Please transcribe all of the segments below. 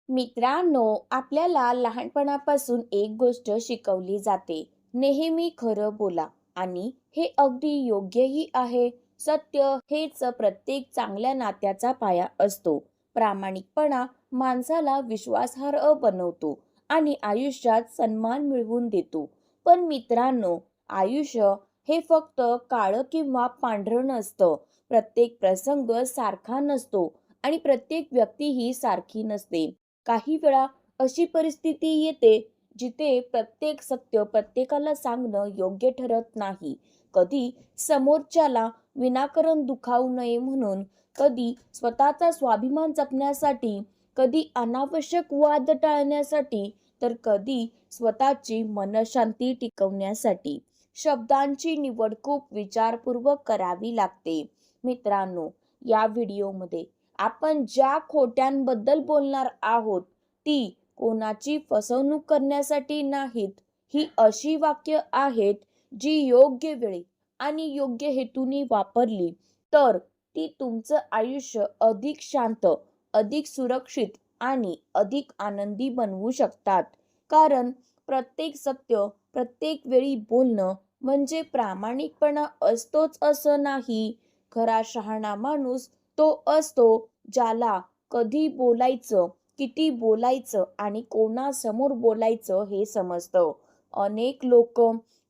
मित्रांनो, आपल्याला लहानपणापासून एक गोष्ट शिकवली जाते. नेहमी खरं बोला आणि हे अगदी योग्यही आहे. सत्य हेच प्रत्येक चांगल्या नात्याचा पाया असतो. प्रामाणिकपणा माणसाला विश्वासार्ह बनवतो आणि आयुष्यात सन्मान मिळवून देतो. पण मित्रांनो, आयुष्य हे फक्त काळं किंवा पांढरं नसतं. प्रत्येक प्रसंग सारखा नसतो आणि प्रत्येक व्यक्ती ही सारखी नसते. काही वेळा अशी परिस्थिती येते जिथे प्रत्येक सत्य प्रत्येकाला सांगणं योग्य ठरत नाही. कधी समोरच्याला विनाकारण दुखावू नये म्हणून, कधी स्वतःचा स्वाभिमान जपण्यासाठी, कधी अनावश्यक वाद टाळण्यासाठी, तर कधी स्वतःची मनशांती टिकवण्यासाठी. शब्दांची निवड खूप विचारपूर्वक करावी लागते. मित्रांनो, या व्हिडिओमध्ये आपण ज्या खोट्यांबद्दल बोलणार आहोत ती कोणाची फसवणूक करण्यासाठी नाहीत. ही अशी वाक्य आहेत जी योग्य वेळी आणि योग्य हेतूने वापरली तर ती तुमचं आयुष्य अधिक शांत, अधिक सुरक्षित आणि अधिक आनंदी बनवू शकतात. कारण प्रत्येक सत्य प्रत्येक वेळी बोलणं म्हणजे प्रामाणिकपणा असतोच असं नाही. खरा शहाणा माणूस तो असतो ज्याला कधी बोलायचं, किती बोलायचं आणि कोणासमोर बोलायचं हे समजतं. अनेक लोक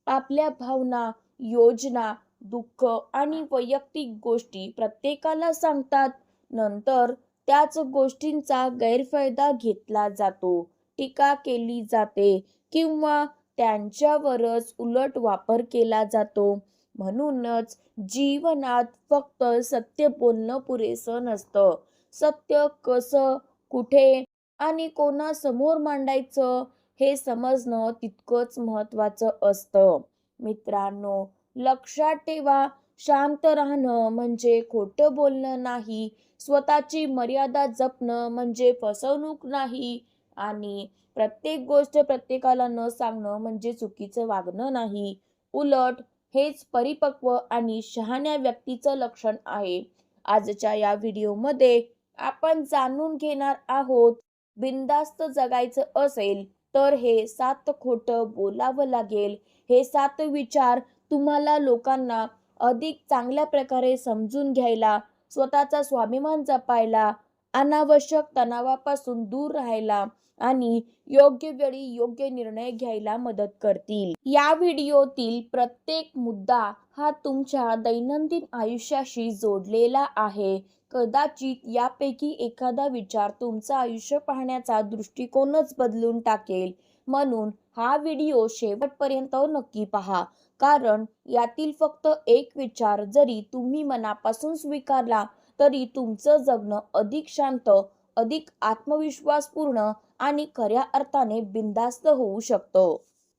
आपल्या भावना, योजना, दुःख आणि वैयक्तिक गोष्टी प्रत्येकाला सांगतात. नंतर त्याच गोष्टींचा गैरफायदा घेतला जातो, टीका केली जाते किंवा त्यांच्यावरच उलट वापर केला जातो. म्हणूनच जीवनात फक्त सत्य बोलणं पुरेसं नसतं. सत्य कसं, कुठे आणि कोणासमोर मांडायचं हे समजणं तितकंच महत्त्वाचं असतं. मित्रांनो, लक्षात ठेवा, शांत राहणं म्हणजे खोटं बोलणं नाही, स्वतःची मर्यादा जपणं म्हणजे फसवणूक नाही आणि प्रत्येक गोष्ट प्रत्येकाला न सांगणं म्हणजे चुकीचं वागणं नाही. उलट हेच परिपक्व आणि शहाण्या व्यक्तीचं लक्षण आहे. आजच्या या व्हिडिओमध्ये आपण जाणून घेणार आहोत, बिनधास्त जगायचं असेल तर हे 7 खोटं बोलावं लागेल. हे 7 विचार तुम्हाला लोकांना अधिक चांगल्या प्रकारे समजून घ्यायला, स्वतःचा स्वाभिमान जपायला, अनावश्यक तणावापासून दूर राहायला आणि योग्य वेळी योग्य निर्णय घ्यायला मदत करतील. या व्हिडिओतील प्रत्येक मुद्दा हा तुमच्या दैनंदिन आयुष्याशी जोडलेला आहे. कदाचित यापैकी एखादा विचार तुमचं आयुष्य पाहण्याचा दृष्टिकोनच बदलून टाकेल. म्हणून हा व्हिडिओ शेवटपर्यंत नक्की पहा. कारण यातील फक्त एक विचार जरी तुम्ही मनापासून स्वीकारला तरी तुमचं जगणं अधिक शांत, अधिक आत्मविश्वासपूर्ण आणि खऱ्या अर्थाने बिनधास्त होऊ शकतं.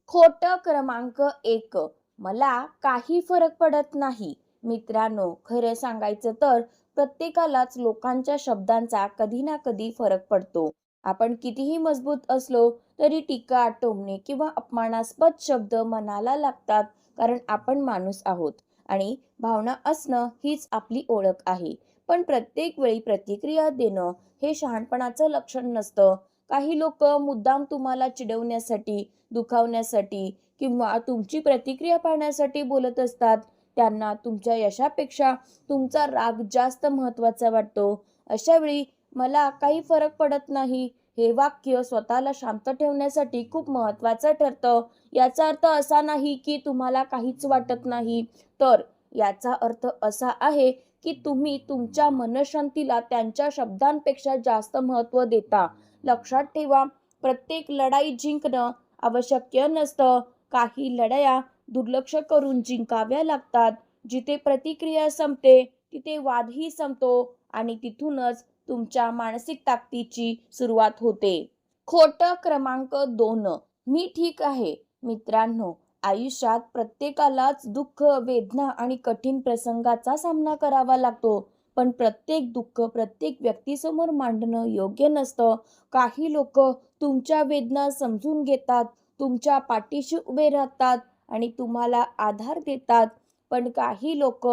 खोटं क्रमांक 1, मला काही फरक पडत नाही. मित्रांनो, खरं सांगायचं तर प्रत्येकालाच लोकांच्या शब्दांचा कधी ना कधी फरक पडतो. आपण कितीही मजबूत असलो तरी टीका, टोमणे किंवा अपमानास्पद शब्द मनाला लागतात. कारण आपण माणूस आहोत आणि भावना असणं हीच आपली ओळख आहे. पण प्रत्येक वेळी प्रतिक्रिया देणं हे शहाणपणाचं लक्षण नसतं. काही लोक मुद्दाम तुम्हाला चिडवण्यासाठी, दुखावण्यासाठी किंवा तुमची प्रतिक्रिया पाहण्यासाठी बोलत असतात. त्यांना तुमच्या यशापेक्षा तुमचा राग जास्त महत्त्वाचा वाटतो. अशा वेळी मला काही फरक पडत नाही हे वाक्य स्वतःला शांत ठेवण्यासाठी खूप महत्त्वाचं ठरतं. याचा अर्थ असा नाही की तुम्हाला काहीच वाटत नाही, तर याचा अर्थ असा आहे की तुम्ही तुमच्या मनःशांतीला त्यांच्या शब्दांपेक्षा जास्त महत्त्व देता. लक्षात ठेवा, प्रत्येक लढाई जिंकणं आवश्यक नसतं. काही लढाया दुर्लक्ष करून जिंकाव्या लागतात. जिथे प्रतिक्रिया संपते तिथे वादही संपतो आणि तिथूनच तुमच्या मानसिक ताकदीची सुरुवात होते. खोटं क्रमांक 2, मी ठीक आहे. मित्रांनो, आयुष्यात प्रत्येकालाच दुःख, वेदना आणि कठीण प्रसंगाचा सामना करावा लागतो. पण प्रत्येक दुःख प्रत्येक व्यक्तीसमोर मांडणं योग्य नसतं. काही लोक तुमच्या वेदना समजून घेतात, तुमच्या पाठीशी उभे राहतात आणि तुम्हाला आधार देतात. पण काही लोक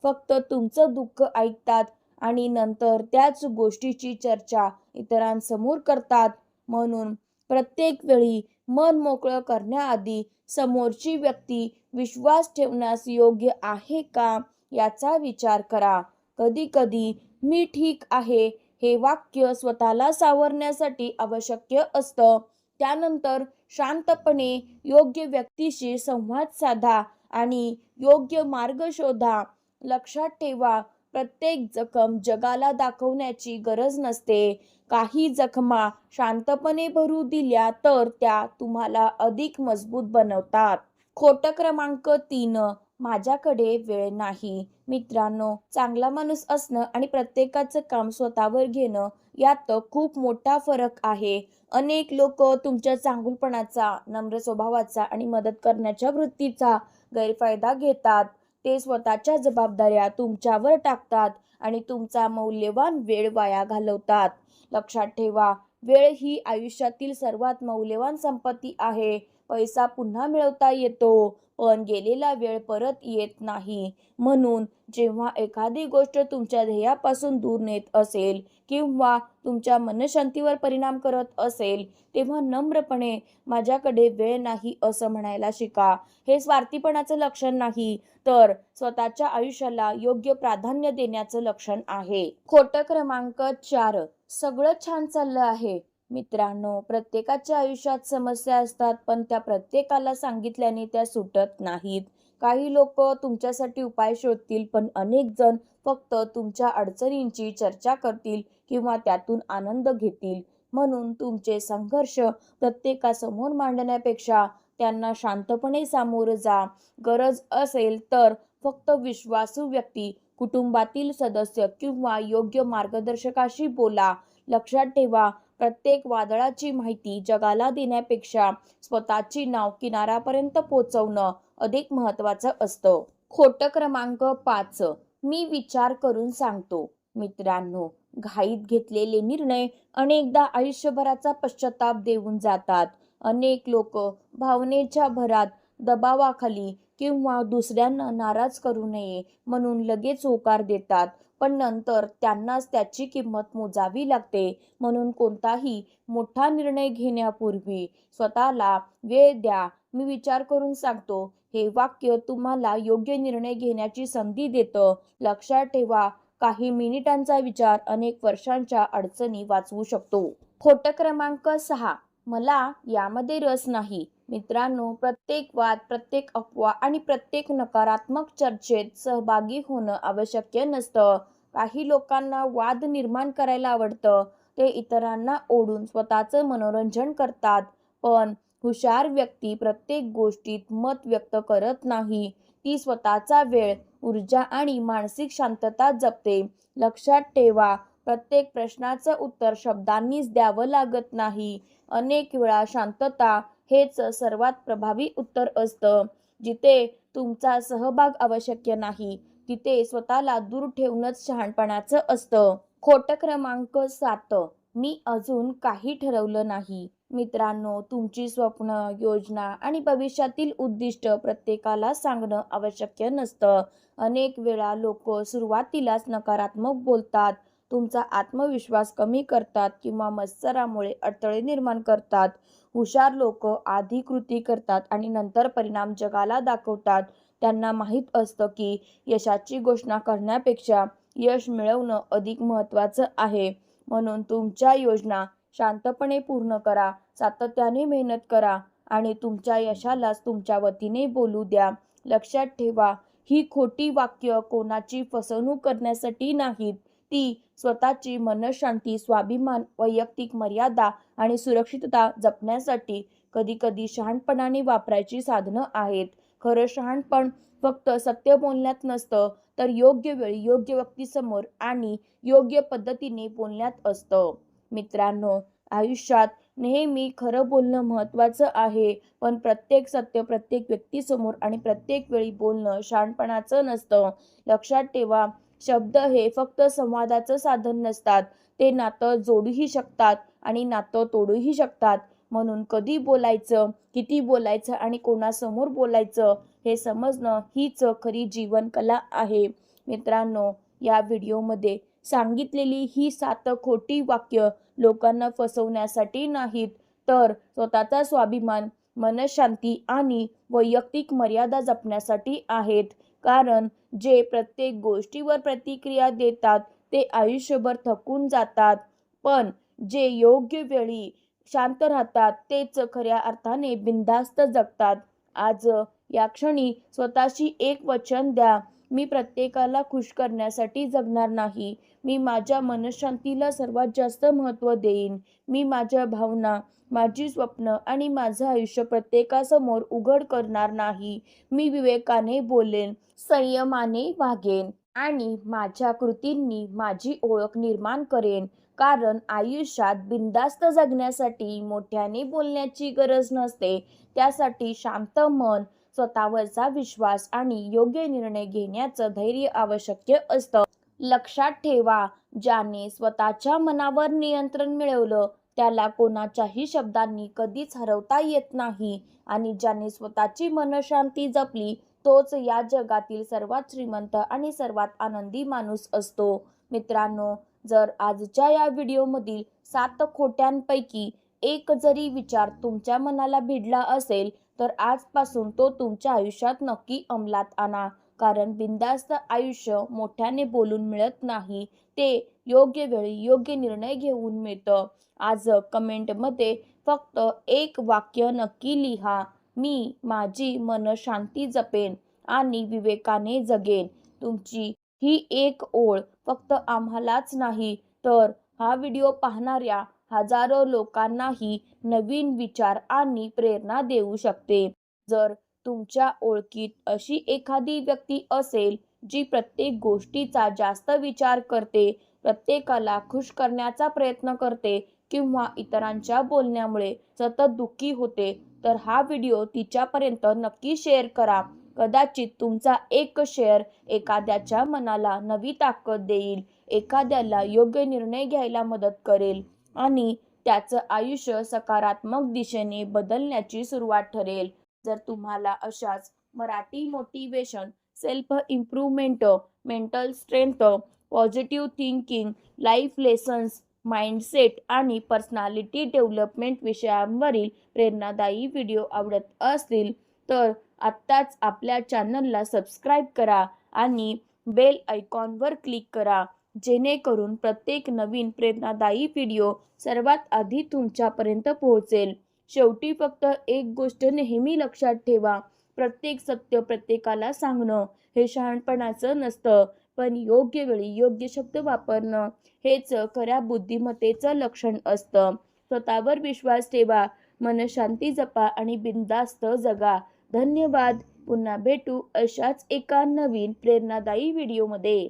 फक्त तुमचं दुःख ऐकतात आणि नंतर त्याच गोष्टीची चर्चा इतरांसमोर करतात. म्हणून प्रत्येक वेळी मन मोकळं करण्याआधी समोरची व्यक्ती विश्वास ठेवण्यास योग्य आहे का याचा विचार करा. कधी कधी मी ठीक आहे हे वाक्य स्वतःला सावरण्यासाठी आवश्यक असतं. त्यानंतर शांतपणे योग्य व्यक्तीशी संवाद साधा आणि योग्य मार्ग शोधा. लक्षात ठेवा, प्रत्येक जखम जगाला दाखवण्याची गरज नसते. काही जखमा शांतपणे भरू दिल्या तर त्या तुम्हाला अधिक मजबूत बनवतात. खोटं क्रमांक 3, माझ्याकडे वेळ नाही. मित्रांनो, चांगला माणूस असणं आणि प्रत्येकाचं काम स्वतःवर घेणं यात खूप मोठा फरक आहे. अनेक लोक तुमच्या चांगुलपणाचा, नम्र स्वभावाचा आणि मदत करण्याच्या वृत्तीचा गैरफायदा घेतात. ते स्वतःच्या जबाबदाऱ्या तुमच्यावर टाकतात आणि तुमचा मौल्यवान वेळ वाया घालवतात. लक्षात ठेवा, वेळ ही आयुष्यातील सर्वात मौल्यवान संपत्ती आहे. पैसा पुन्हा मिळवता येतो, पण गेलेला वेळ परत येत नाही. म्हणून जेव्हा एखादी गोष्ट तुमच्या ध्येयापासून दूर नेत असेल किंवा तुमच्या मनशांतीवर परिणाम करत असेल, तेव्हा नम्रपणे माझ्याकडे वेळ नाही असं म्हणायला शिका. हे स्वार्थीपणाचं लक्षण नाही, तर स्वतःच्या आयुष्याला योग्य प्राधान्य देण्याचं लक्षण आहे. खोटं क्रमांक 4, सगळं छान चाललं आहे. मित्रांनो, प्रत्येकाच्या आयुष्यात समस्या असतात, पण त्या प्रत्येकाला सांगितल्याने त्या सुटत नाहीत. काही लोक तुमच्यासाठी उपाय शोधतील, पण अनेक जण फक्त तुमच्या अडचणींची चर्चा करतील किंवा त्यातून आनंद घेतील. म्हणून तुमचे संघर्ष प्रत्येकासमोर मांडण्यापेक्षा त्यांना शांतपणे सामोरं जा. गरज असेल तर फक्त विश्वासू व्यक्ती, कुटुंबातील सदस्य किंवा योग्य मार्गदर्शकाशी बोला. लक्षात ठेवा, प्रत्येक वादळाची माहिती जगाला देण्यापेक्षा स्वतःची नाव किनाऱ्यापर्यंत पोहोचवणं अधिक महत्त्वाचं असतं. खोटं क्रमांक 5, मी विचार करून सांगतो. मित्रांनो, घाईत घेतलेले निर्णय अनेकदा आयुष्यभराचा पश्चाताप देऊन जातात. अनेक लोक भावनेच्या भरात, दबावाखाली किंवा दुसऱ्यांना नाराज करू नये म्हणून लगेच होकार देतात, पण नंतर त्यांनाच त्याची किंमत मोजावी लागते. म्हणून कोणताही मोठा निर्णय घेण्यापूर्वी स्वतःला वेळ द्या. मी विचार करून सांगतो हे वाक्य तुम्हाला योग्य निर्णय घेण्याची संधी देतं. लक्षात ठेवा, काही मिनिटांचा विचार अनेक वर्षांच्या अडचणी वाचवू शकतो. खोटं क्रमांक 6, मला यामध्ये रस नाही. मित्रांनो, प्रत्येक वाद, प्रत्येक अफवा आणि प्रत्येक नकारात्मक चर्चेत सहभागी होणं आवश्यक नसतं. काही लोकांना वाद निर्माण करायला आवडतं. ते इतरांना ओढून स्वतःचं मनोरंजन करतात. पण हुशार व्यक्ती प्रत्येक गोष्टीत मत व्यक्त करत नाही. ती स्वतःचा वेळ, ऊर्जा आणि मानसिक शांतता जपते. लक्षात ठेवा, प्रत्येक प्रश्नाचं उत्तर शब्दांनीच द्यावं लागत नाही. अनेक वेळा शांतता हेच सर्वात प्रभावी उत्तर असतं. जिथे तुमचा सहभाग आवश्यक नाही, तिथे स्वतःला दूर ठेवणंच शहाणपणाचं असतं. खोटं क्रमांक 7, मी अजून काही ठरवलं नाही. मित्रांनो, तुमची स्वप्न, योजना आणि भविष्यातील उद्दिष्ट प्रत्येकाला सांगणं आवश्यक नसतं. अनेक वेळा लोक सुरुवातीलाच नकारात्मक बोलतात, तुमचा आत्मविश्वास कमी करतात किंवा मत्सरामुळे अडथळे निर्माण करतात. हुशार लोक आधी कृती करतात आणि नंतर परिणाम जगाला दाखवतात. त्यांना माहीत असतं की यशाची घोषणा करण्यापेक्षा यश मिळवणं अधिक महत्त्वाचं आहे. म्हणून तुमच्या योजना शांतपणे पूर्ण करा, सातत्याने मेहनत करा आणि तुमच्या यशालाच तुमच्या वतीने बोलू द्या. लक्षात ठेवा, ही खोटी वाक्य कोणाची फसवणूक करण्यासाठी नाहीत. ती स्वतःची मनःशांती, स्वाभिमान, वैयक्तिक मर्यादा आणि सुरक्षितता जपण्यासाठी कधीकधी शहाणपणाने वापरायची साधनं आहेत. खरं शहाणपण फक्त सत्य बोलण्यात नसतं, तर योग्य वेळी, योग्य व्यक्तीसमोर आणि योग्य पद्धतीने बोलण्यात असतं. मित्रांनो, आयुष्यात नेहमी खरं बोलणं महत्त्वाचं आहे, पण प्रत्येक सत्य प्रत्येक व्यक्तीसमोर आणि प्रत्येक वेळी बोलणं शहाणपणाचं नसतं. लक्षात ठेवा, शब्द हे फक्त संवादाचं साधन नसतात. ते नातं जोडूही शकतात आणि नातं तोडूही शकतात. म्हणून कधी बोलायचं, किती बोलायचं आणि कोणासमोर बोलायचं हे समजणं हीच खरी जीवनकला आहे. मित्रांनो, या व्हिडिओमध्ये सांगितलेली ही 7 खोटी वाक्य लोकांना फसवण्यासाठी नाहीत, तर स्वतःचा स्वाभिमान, मनःशांती आणि वैयक्तिक मर्यादा जपण्यासाठी आहेत. कारण जे प्रत्येक गोष्टीवर प्रतिक्रिया देतात ते आयुष्यभर थकून जातात, पण जे योग्य वेळी शांत राहतात तेच खऱ्या अर्थाने बिनधास्त जगतात. आज या क्षणी स्वतःशी एक वचन द्या, मी प्रत्येकाला खुश करण्यासाठी जगणार नाही. मी माझ्या मनःशांतीला सर्वात जास्त महत्त्व देईन. मी माझ्या भावना, माझी स्वप्न आणि माझं आयुष्य प्रत्येकासमोर उघड करणार नाही. मी विवेकाने बोलेन, संयमाने वागेन आणि माझ्या कृतींनी माझी ओळख निर्माण करेन. कारण आयुष्यात बिनधास्त जगण्यासाठी मोठ्याने बोलण्याची गरज नसते. त्यासाठी शांत मन, स्वतःवरचा विश्वास आणि योग्य निर्णय घेण्याचं धैर्य आवश्यक असतं. लक्षात ठेवा, ज्याने स्वतःच्या मनावर नियंत्रण मिळवलं त्याला कोणाच्याही शब्दांनी कधीच हरवता येत नाही आणि ज्याने स्वतःची मनःशांती जपली तोच या जगातील सर्वात श्रीमंत आणि सर्वात आनंदी माणूस असतो. मित्रांनो, जर आजच्या या व्हिडिओमधील 7 खोट्यांपैकी एक जरी विचार तुमच्या मनाला भिडला असेल तर आजपासून तो तुमच्या आयुष्यात नक्की अंमलात आणा. कारण बिनधास्त आयुष्य मोठ्याने बोलून मिळत नाही, ते योग्य वेळी योग्य निर्णय घेऊन मिळतं. आज कमेंटमध्ये फक्त एक वाक्य नक्की लिहा, मी माझी मनःशांती जपेन आणि विवेकाने जगेन. तुमची ही एक ओळ फक्त आम्हालाच नाही तर हा व्हिडिओ पाहणाऱ्या हजारो लोकांनाही नवीन विचार आणि प्रेरणा देऊ शकते. जर तुमच्या ओळखीत अशी एखादी व्यक्ती असेल जी प्रत्येक गोष्टीचा जास्त विचार करते, प्रत्येकाला खुश करण्याचा प्रयत्न करते किंवा इतरांच्या बोलण्यामुळे सतत दुःखी होते, तर हा व्हिडिओ तिच्यापर्यंत नक्की शेअर करा. कदाचित तुमचा एक शेअर एखाद्याच्या मनाला नवी ताकद देईल, एखाद्याला योग्य निर्णय घ्यायला मदत करेल आणि त्याचं आयुष्य सकारात्मक दिशेने बदलण्याची सुरुवात ठरेल. जर तुम्हाला अशाच Marathi motivation, self improvement, mental strength, positive thinking, life lessons, mindset आणि पर्सनॅलिटी डेव्हलपमेंट विषयांवरील प्रेरणादायी व्हिडिओ आवडत असतील तर आत्ताच आपल्या चॅनलला सबस्क्राईब करा आणि बेल आयकॉनवर क्लिक करा, जेणेकरून प्रत्येक नवीन प्रेरणादायी व्हिडिओ सर्वात आधी तुमच्यापर्यंत पोहोचेल. शेवटी फक्त एक गोष्ट नेहमी लक्षात ठेवा, प्रत्येक सत्य प्रत्येकाला सांगणं हे शहाणपणाचं नसतं, पण योग्य वेळी योग्य शब्द वापरणं हेच खऱ्या बुद्धिमत्तेचं लक्षण असतं. स्वतःवर विश्वास ठेवा, मनःशांती जपा आणि बिनधास्त जगा. धन्यवाद. पुन्हा भेटू अशाच एका नवीन प्रेरणादायी व्हिडिओमध्ये.